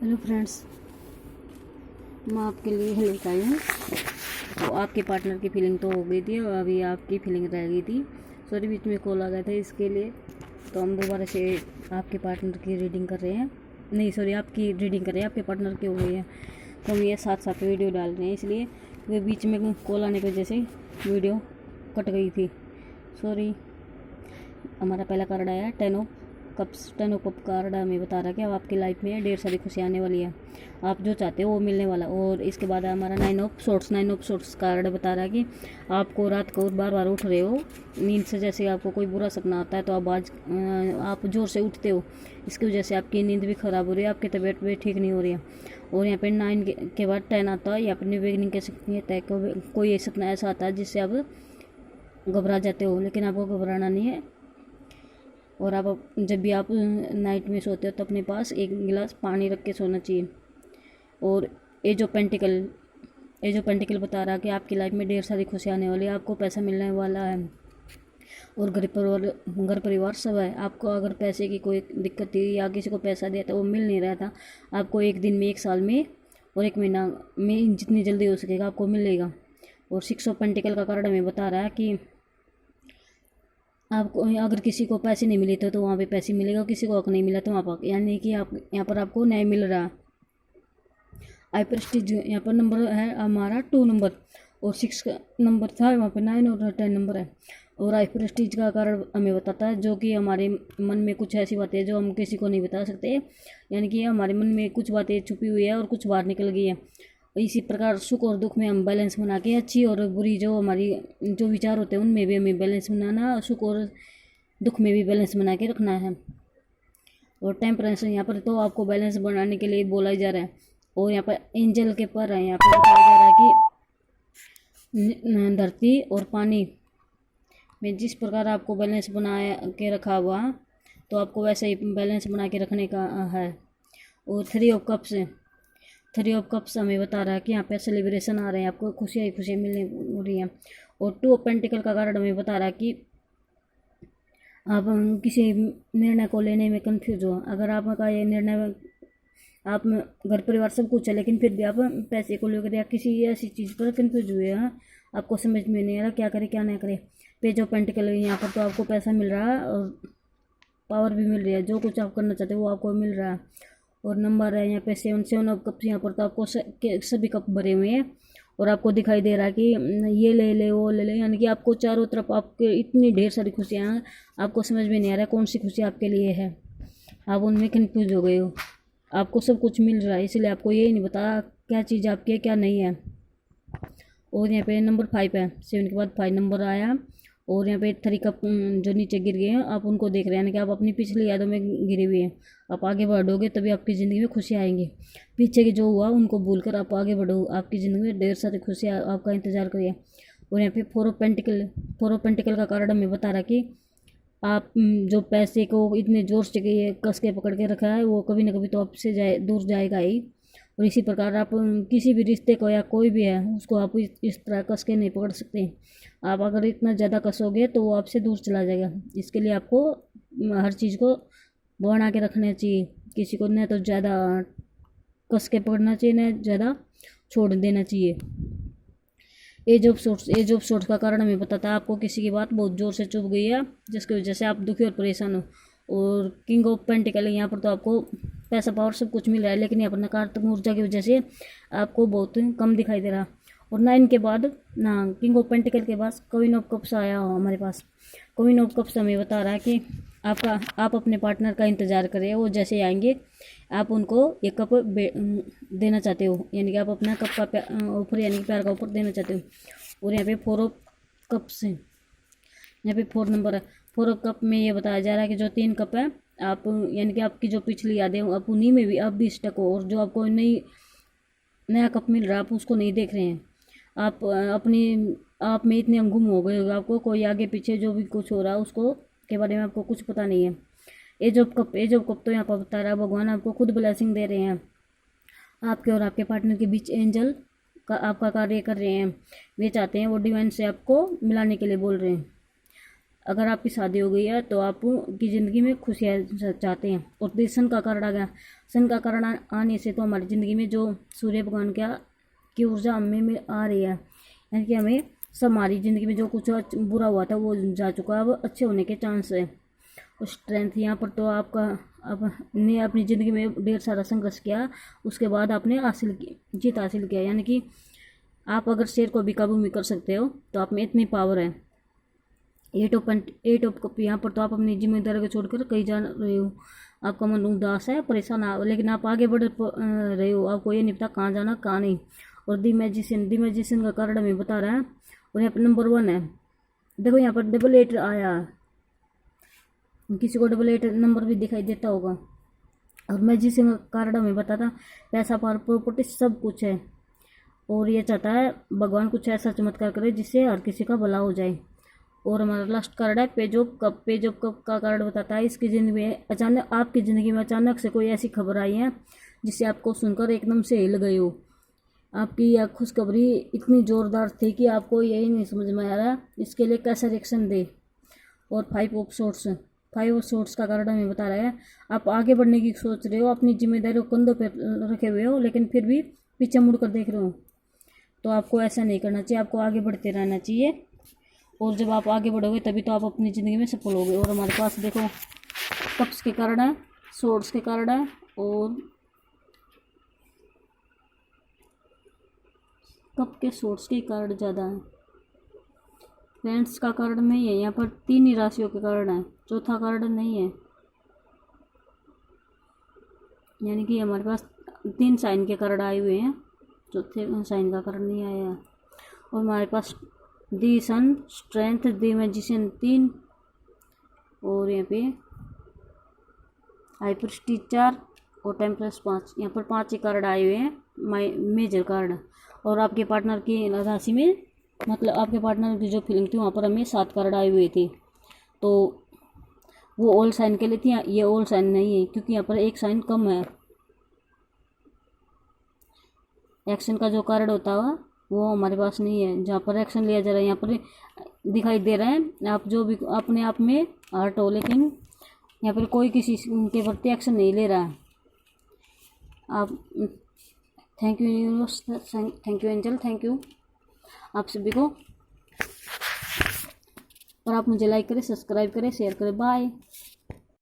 Hello friends, मैं आपके लिए लेकर आई हूँ। तो आपके पार्टनर की फीलिंग तो हो गई थी और अभी आपकी फीलिंग रह गई थी। सॉरी, बीच में कॉल आ गया था इसके लिए। तो हम दोबारा से आपके पार्टनर की रीडिंग कर रहे हैं। नहीं सॉरी, आपकी रीडिंग कर रहे हैं, आपके पार्टनर की हो गई है। तो हम ये साथ साथ वीडियो डाल रहे हैं, इसलिए क्योंकि बीच में कॉल आने की वजह से वीडियो कट गई थी। सॉरी। हमारा पहला कार्ड आया है 10 of cups. 10 of cup card हमें बता रहा है कि अब आपकी लाइफ में ढेर सारी खुशियाँ आने वाली है। आप जो चाहते हो वो मिलने वाला। और इसके बाद हमारा 9 of sorts. 9 of sorts card बता रहा है कि आपको रात को बार बार उठ रहे हो नींद से। जैसे आपको कोई बुरा सपना आता है तो आप जोर से उठते हो, इसकी वजह से आपकी नींद भी ख़राब हो रही है, आपकी तबीयत भी ठीक नहीं हो रही है। और यहाँ पे 9 के बाद 10 आता है, या अपनी बिगनिंग कह सकती है। कोई सपना ऐसा आता है जिससे आप घबरा जाते हो, लेकिन आपको घबराना नहीं है। और आप जब भी आप नाइट में सोते हो तो अपने पास एक गिलास पानी रख के सोना चाहिए। और एज ऑफ पेंटिकल बता रहा है कि आपकी लाइफ में ढेर सारी खुशियाँ आने वाली है, आपको पैसा मिलने वाला है और घर परिवार सब है। आपको अगर पैसे की कोई दिक्कत थी या किसी को पैसा दिया था वो मिल नहीं रहा था, आपको एक दिन में, एक साल में और एक महीना में जितनी जल्दी हो सकेगा आपको मिलेगा। और 6 ऑफ पेंटिकल का कार्ड हमें बता रहा है कि आपको अगर किसी को पैसे नहीं मिले तो वहाँ पे पैसे मिलेगा, किसी को हक नहीं मिला तो वहाँ पर, यानी कि आप यहाँ पर आपको न्याय मिल रहा है। आई प्रेस्टीज यहाँ पर नंबर है हमारा 2 नंबर, और 6 का नंबर था वहाँ पे 9 और 10 नंबर है। और आई प्रेस्टीज का कारण हमें बताता है जो कि हमारे मन में कुछ ऐसी बातें हैं जो हम किसी को नहीं बता सकते, यानी कि हमारे मन में कुछ बातें छुपी हुई है और कुछ बाहर निकल गई है। इसी प्रकार सुख और दुख में हम बैलेंस बना के, अच्छी और बुरी जो हमारी जो विचार होते हैं उनमें भी हमें बैलेंस बनाना, सुख और दुख में भी बैलेंस बना के रखना है। और टेम्परेंस यहाँ पर तो आपको बैलेंस बनाने के लिए बोला ही जा रहा है। और यहाँ पर एंजल के पर है, यहाँ पर बताया जा रहा है कि धरती और पानी में जिस प्रकार आपको बैलेंस बना के रखा हुआ तो आपको वैसे ही बैलेंस बना के रखने का है। और 3 ऑफ कप्स हमें बता रहा है कि यहाँ पे सेलिब्रेशन आ रहे हैं, आपको खुशियाँ ही खुशियाँ मिलने हो रही हैं। और 2 ऑफ पेंटिकल का कार्ड हमें बता रहा है कि आप किसी निर्णय को लेने में कंफ्यूज हो। अगर आपका ये निर्णय, आप घर परिवार सब कुछ है लेकिन फिर भी आप पैसे को लेकर या किसी ऐसी चीज़ पर कंफ्यूज हुए हैं, आपको समझ में नहीं आ रहा क्या करे क्या ना करे। पेज ऑफ पेंटिकल यहाँ पर तो आपको पैसा मिल रहा है और पावर भी मिल रही है, जो कुछ आप करना चाहते हो वो आपको मिल रहा है। और नंबर है यहाँ पे 7 ऑफ कप्स। यहाँ पर तो आपको सभी कप भरे हुए हैं और आपको दिखाई दे रहा है कि ये ले ले वो ले ले, यानी कि आपको चारों तरफ आपके इतनी ढेर सारी खुशियाँ हैं, आपको समझ में नहीं आ रहा कौन सी खुशी आपके लिए है, आप उनमें कंफ्यूज हो गए हो। आपको सब कुछ मिल रहा है, इसलिए आपको ये नहीं पता क्या चीज़ आपकी है क्या नहीं है। और यहाँ पे नंबर 5 है, 7 के बाद 5 नंबर आया। और यहाँ पे 3 कप जो नीचे गिर गए हैं आप उनको देख रहे हैं, यानी कि आप अपनी पिछली यादों में गिरे हुए हैं। आप आगे बढ़ोगे तभी आपकी ज़िंदगी में खुशियाँ आएंगी। पीछे के जो हुआ उनको भूलकर आप आगे बढ़ो, आपकी ज़िंदगी में ढेर सारी खुशियाँ आपका इंतज़ार करिए। और यहाँ पे 4 ऑफ पेंटिकल का कार्ड हमें बता रहा कि आप जो पैसे को इतने जोर से कस के पकड़ के रखा है वो कभी ना कभी तो आपसे दूर जाएगा ही। और इसी प्रकार आप किसी भी रिश्ते को या कोई भी है उसको आप इस तरह कस के नहीं पकड़ सकते। आप अगर इतना ज़्यादा कसोगे तो वो आपसे दूर चला जाएगा। इसके लिए आपको हर चीज़ को बना के रखना चाहिए, किसी को न तो ज़्यादा कस के पकड़ना चाहिए न ज़्यादा छोड़ देना चाहिए। एज ऑफ सोर्ट्स का कारण हमें बताता है आपको किसी की बात बहुत ज़ोर से चुभ गई है जिसकी वजह से आप दुखी और परेशान हो। और किंग ऑफ पेंटिकल यहाँ पर तो आपको पैसा पावर सब कुछ मिल रहा है, लेकिन यहाँ पर नकारात्मक ऊर्जा की वजह से आपको बहुत कम दिखाई दे रहा। और 9 के बाद ना, किंग ऑफ पेंटिकल के पास क्वीन ऑफ कप्स आया हो हमारे पास। क्वीन ऑफ कप्स हमें बता रहा है कि आप अपने पार्टनर का इंतज़ार करें, वो जैसे आएंगे आप उनको एक कप देना चाहते हो, यानी कि आप अपना कप का ऑफर यानी कि प्यार का ऑफर देना चाहते हो। और यहाँ पे 4 ऑफ कप्स है, यहाँ पे 4 नंबर है। 4 ऑफ कप में ये बताया जा रहा है कि जो 3 कप है आप, यानी कि आपकी जो पिछली यादें हो आप उन्हीं में भी आप भी स्टक हो, और जो आपको नया कप मिल रहा है आप उसको नहीं देख रहे हैं। आप में इतने गुम हो गए हो, आपको कोई आगे पीछे जो भी कुछ हो रहा है उसको के बारे में आपको कुछ पता नहीं है। एज ऑफ कप तो यहाँ पर बता रहा है भगवान आपको खुद ब्लेसिंग दे रहे हैं, आपके और आपके पार्टनर के बीच एंजल का आपका कार्य कर रहे हैं। वे चाहते हैं, वो डिवाइन से आपको मिलाने के लिए बोल रहे हैं। अगर आपकी शादी हो गई है तो आपकी ज़िंदगी में खुशियाँ चाहते हैं। और फिर सन का कारण आ गया। सन का कारण आने से तो हमारी ज़िंदगी में जो सूर्य भगवान की ऊर्जा हमें आ रही है, यानी कि हमें सब हमारी ज़िंदगी में जो कुछ बुरा हुआ था वो जा चुका है, अब अच्छे होने के चांस है। और स्ट्रेंथ यहाँ पर तो आपने अपनी ज़िंदगी में ढेर सारा संघर्ष किया, उसके बाद आपने जीत हासिल किया, यानी कि आप अगर शेर को भी काबू में कर सकते हो तो आप में इतनी पावर है। 8 ऑफ कप यहाँ पर तो आप अपनी जिम्मेदारी को छोड़कर कहीं जा रहे हो, आपका मन उदास है, परेशान है, लेकिन आप आगे बढ़ रहे हो, आपको ये नहीं पता कहाँ जाना कहाँ नहीं। और दी मैजिशियन का कार्ड हमें बता रहा है, और यहाँ पर नंबर 1 है। देखो यहाँ पर डबल 8 आया, किसी को डबल 8 नंबर भी दिखाई देता होगा। और मैजिशियन का कार्ड हमें बताता पैसा पावर प्रॉपर्टी सब कुछ है, और ये चाहता है भगवान कुछ ऐसा चमत्कार करे जिससे हर किसी का भला हो जाए। और हमारा लास्ट कार्ड है पेज ऑफ कप का कार्ड बताता है इसकी ज़िंदगी में आपकी ज़िंदगी में अचानक से कोई ऐसी खबर आई है जिससे आपको सुनकर एकदम से हिल गए हो। आपकी यह खुशखबरी इतनी ज़ोरदार थी कि आपको यही नहीं समझ में आ रहा इसके लिए कैसा रिएक्शन दे। और 5 ऑफ सोर्ट्स का कार्ड हमें बता रहा है आप आगे बढ़ने की सोच रहे हो, अपनी जिम्मेदारी को कंधों पर रखे हुए हो, लेकिन फिर भी पीछे मुड़कर देख रहे हो। तो आपको ऐसा नहीं करना चाहिए, आपको आगे बढ़ते रहना चाहिए, और जब आप आगे बढ़ोगे तभी तो आप अपनी ज़िंदगी में सफल होगे। और हमारे पास देखो कप्स के कार्ड है, सोर्ड्स के कार्ड है, और कप के सोर्ड्स के कार्ड ज़्यादा है। फ्रेंड्स का कार्ड नहीं है, यहाँ पर 3 ही राशियों के कार्ड हैं, चौथा कार्ड नहीं है, यानी कि हमारे पास 3 साइन के कार्ड आए हुए हैं, चौथे साइन का कार्ड नहीं आया है। और हमारे पास दी सन, स्ट्रेंथ, दी मैजिशियन 3, और यहाँ पे हाई प्रिस्टीज 4 और टेम्परेंस 5, यहाँ पर 5 ही कार्ड आए हुए हैं मेजर कार्ड। और आपके पार्टनर की राशि में, मतलब आपके पार्टनर की जो फीलिंग थी वहाँ पर हमें 7 कार्ड आए हुए थे, तो वो ऑल साइन के लिए थी, ये ऑल साइन नहीं है क्योंकि यहाँ पर एक साइन कम है। एक्शन का जो कार्ड होता है वो हमारे पास नहीं है, जहाँ पर एक्शन लिया जा रहा है यहाँ पर दिखाई दे रहा है आप जो भी अपने आप में हार्ट हो, लेकिन यहाँ पर कोई किसी के प्रति एक्शन नहीं ले रहा है। आप thank you universe, thank you angel, thank you आप सभी को। और आप मुझे लाइक करें, सब्सक्राइब करें, शेयर करें, बाय।